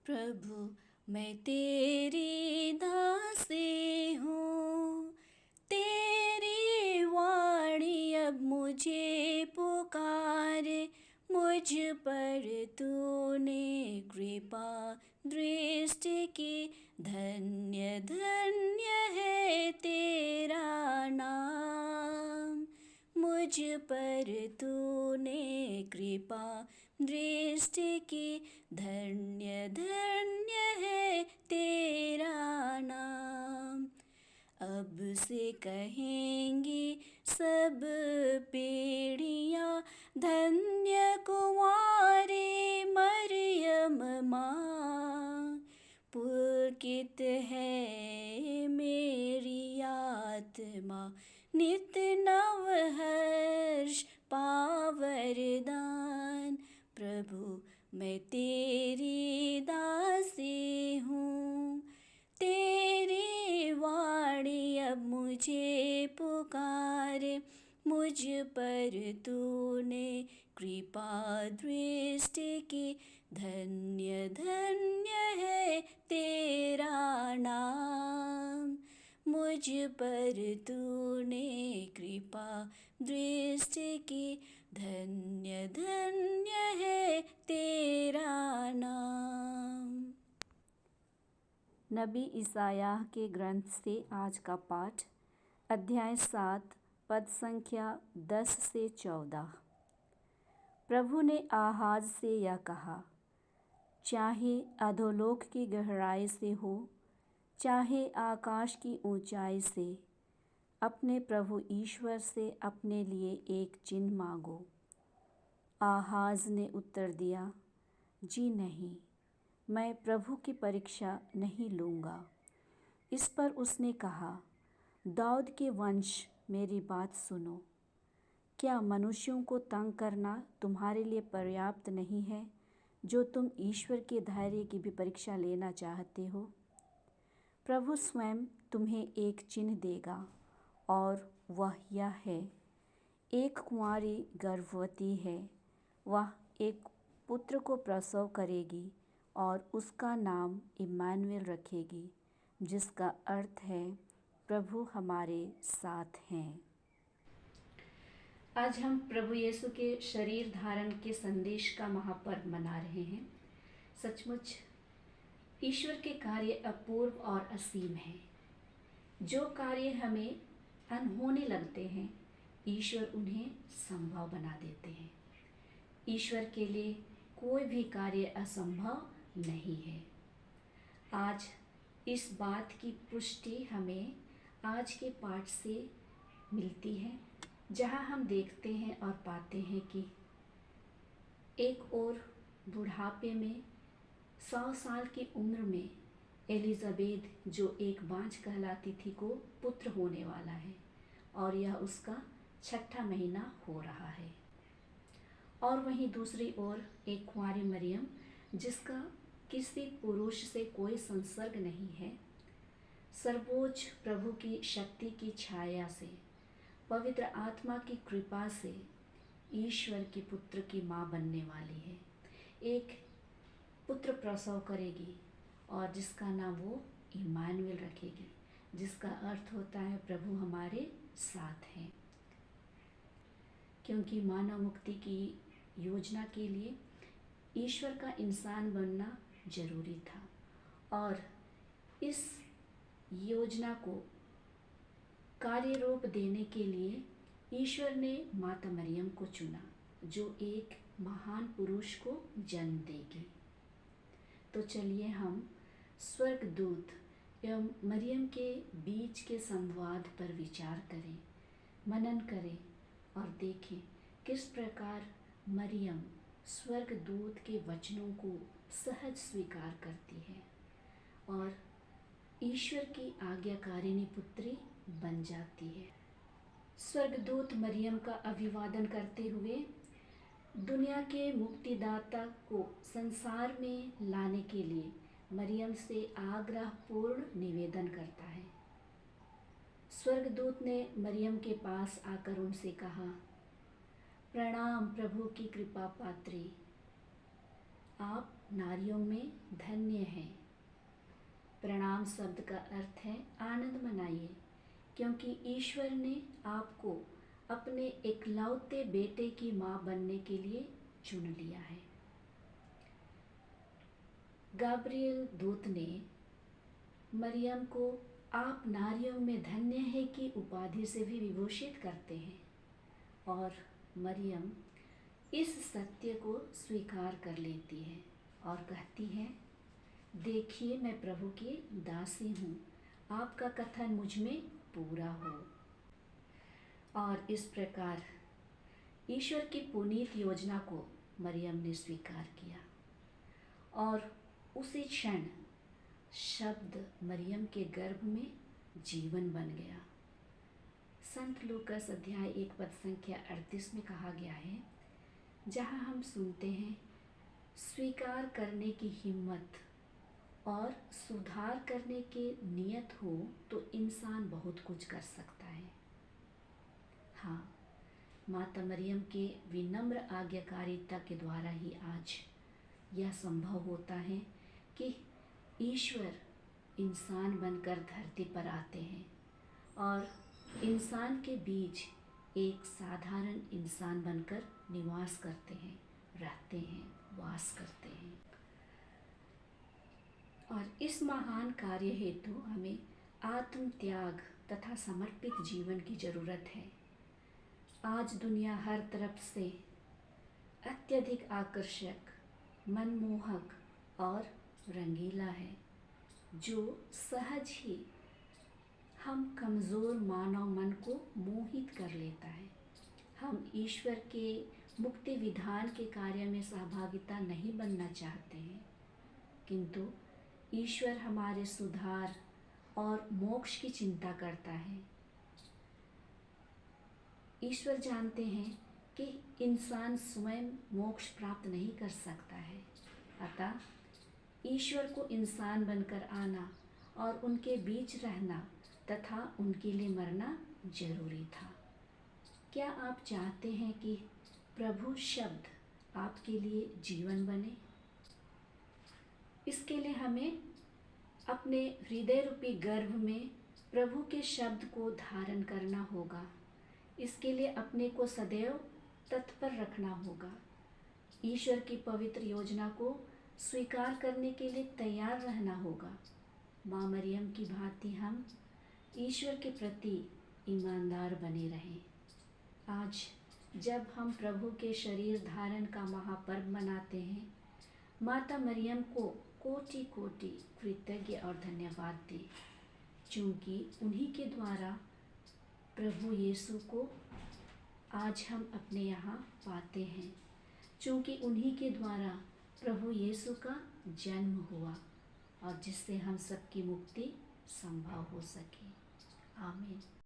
प्रभु मैं तेरी दासी हूँ, तेरी वाणी अब मुझे पुकारे। मुझ पर तूने कृपा दृष्टि की, धन्य धन्य है तेरा नाम। मुझ पर तूने कृपा दृष्टि की, धन्य धन्य है तेरा नाम। अब से कहेंगी सब पीढ़ियाँ, धन्य कुँवारी मरियम माँ। पुलकित है मेरी आत्मा, नित नव हर्ष पावरदान। प्रभु मैं तेरी दासी हूँ, तेरी वाणी अब मुझे पुकारे। मुझ पर तूने कृपा दृष्टि की, धन्य धन्य है तेरा नाम। मुझ पर तूने कृपा दृष्टि की, धन्य धन्य है तेरा नाम। नबी ईसायाह के ग्रंथ से आज का पाठ, अध्याय 7, पद संख्या 10 से 14। प्रभु ने आहाज से यह कहा, चाहे अधोलोक की गहराई से हो, चाहे आकाश की ऊंचाई से, अपने प्रभु ईश्वर से अपने लिए एक चिन्ह मांगो। आहाज ने उत्तर दिया, जी नहीं, मैं प्रभु की परीक्षा नहीं लूँगा। इस पर उसने कहा, दाऊद के वंश मेरी बात सुनो। क्या मनुष्यों को तंग करना तुम्हारे लिए पर्याप्त नहीं है, जो तुम ईश्वर के धैर्य की भी परीक्षा लेना चाहते हो? प्रभु स्वयं तुम्हें एक चिन्ह देगा, और वह यह है, एक कुंवारी गर्भवती है, वह एक पुत्र को प्रसव करेगी और उसका नाम इम्मानुएल रखेगी, जिसका अर्थ है प्रभु हमारे साथ हैं। आज हम प्रभु यीशु के शरीर धारण के संदेश का महापर्व मना रहे हैं। सचमुच ईश्वर के कार्य अपूर्व और असीम हैं। जो कार्य हमें अनहोने लगते हैं, ईश्वर उन्हें संभव बना देते हैं। ईश्वर के लिए कोई भी कार्य असंभव नहीं है। आज इस बात की पुष्टि हमें आज के पाठ से मिलती है, जहां हम देखते हैं और पाते हैं कि एक और बुढ़ापे में 100 साल की उम्र में एलिजाबेथ, जो एक बांझ कहलाती थी, को पुत्र होने वाला है, और यह उसका 6ठा महीना हो रहा है। और वहीं दूसरी ओर एक कुंवारी मरियम, जिसका किसी पुरुष से कोई संसर्ग नहीं है, सर्वोच्च प्रभु की शक्ति की छाया से, पवित्र आत्मा की कृपा से ईश्वर के पुत्र की माँ बनने वाली है। एक पुत्र प्रसव करेगी और जिसका नाम वो इम्मानुएल रखेगी, जिसका अर्थ होता है प्रभु हमारे साथ हैं। क्योंकि मानव मुक्ति की योजना के लिए ईश्वर का इंसान बनना जरूरी था, और इस योजना को कार्य रूप देने के लिए ईश्वर ने माता मरियम को चुना, जो एक महान पुरुष को जन्म देगी। तो चलिए हम स्वर्गदूत एवं मरियम के बीच के संवाद पर विचार करें, मनन करें और देखें किस प्रकार मरियम स्वर्गदूत के वचनों को सहज स्वीकार करती है और ईश्वर की आज्ञाकारिणी पुत्री बन जाती है। स्वर्गदूत मरियम का अभिवादन करते हुए दुनिया के मुक्तिदाता को संसार में लाने के लिए मरियम से आग्रहपूर्ण निवेदन करता है। स्वर्गदूत ने मरियम के पास आकर उनसे कहा, प्रणाम प्रभु की कृपा पात्री, आप नारियों में धन्य हैं। प्रणाम शब्द का अर्थ है आनंद मनाइए, क्योंकि ईश्वर ने आपको अपने इकलौते बेटे की माँ बनने के लिए चुन लिया है। गाब्रिएल दूत ने मरियम को आप नारियों में धन्य है की उपाधि से भी विभूषित करते हैं, और मरियम इस सत्य को स्वीकार कर लेती है और कहती है, देखिए मैं प्रभु की दासी हूँ, आपका कथन मुझ में पूरा हो। और इस प्रकार ईश्वर की पुनीत योजना को मरियम ने स्वीकार किया, और उसी क्षण शब्द मरियम के गर्भ में जीवन बन गया। संत लूकास अध्याय 1 पद संख्या 38 में कहा गया है, जहाँ हम सुनते हैं, स्वीकार करने की हिम्मत और सुधार करने की नियत हो तो इंसान बहुत कुछ कर सकता है। हाँ, माता मरियम के विनम्र आज्ञाकारिता के द्वारा ही आज यह संभव होता है कि ईश्वर इंसान बनकर धरती पर आते हैं और इंसान के बीच एक साधारण इंसान बनकर निवास करते हैं, रहते हैं, वास करते हैं। और इस महान कार्य हेतु हमें आत्म त्याग तथा समर्पित जीवन की जरूरत है। आज दुनिया हर तरफ से अत्यधिक आकर्षक, मनमोहक और रंगीला है, जो सहज ही हम कमज़ोर मानव मन को मोहित कर लेता है। हम ईश्वर के मुक्ति विधान के कार्य में सहभागिता नहीं बनना चाहते हैं, किंतु ईश्वर हमारे सुधार और मोक्ष की चिंता करता है। ईश्वर जानते हैं कि इंसान स्वयं मोक्ष प्राप्त नहीं कर सकता है, अतः ईश्वर को इंसान बनकर आना और उनके बीच रहना तथा उनके लिए मरना जरूरी था। क्या आप चाहते हैं कि प्रभु शब्द आपके लिए जीवन बने? इसके लिए हमें अपने हृदय रूपी गर्भ में प्रभु के शब्द को धारण करना होगा। इसके लिए अपने को सदैव तत्पर रखना होगा। ईश्वर की पवित्र योजना को स्वीकार करने के लिए तैयार रहना होगा। माँ मरियम की भांति हम ईश्वर के प्रति ईमानदार बने रहें। आज जब हम प्रभु के शरीर धारण का महापर्व मनाते हैं, माता मरियम को कोटि कोटि कृतज्ञ और धन्यवाद दें, क्योंकि उन्हीं के द्वारा प्रभु यीशु को आज हम अपने यहाँ पाते हैं, क्योंकि उन्हीं के द्वारा प्रभु यीशु का जन्म हुआ और जिससे हम सबकी मुक्ति संभव हो सके। आमीन।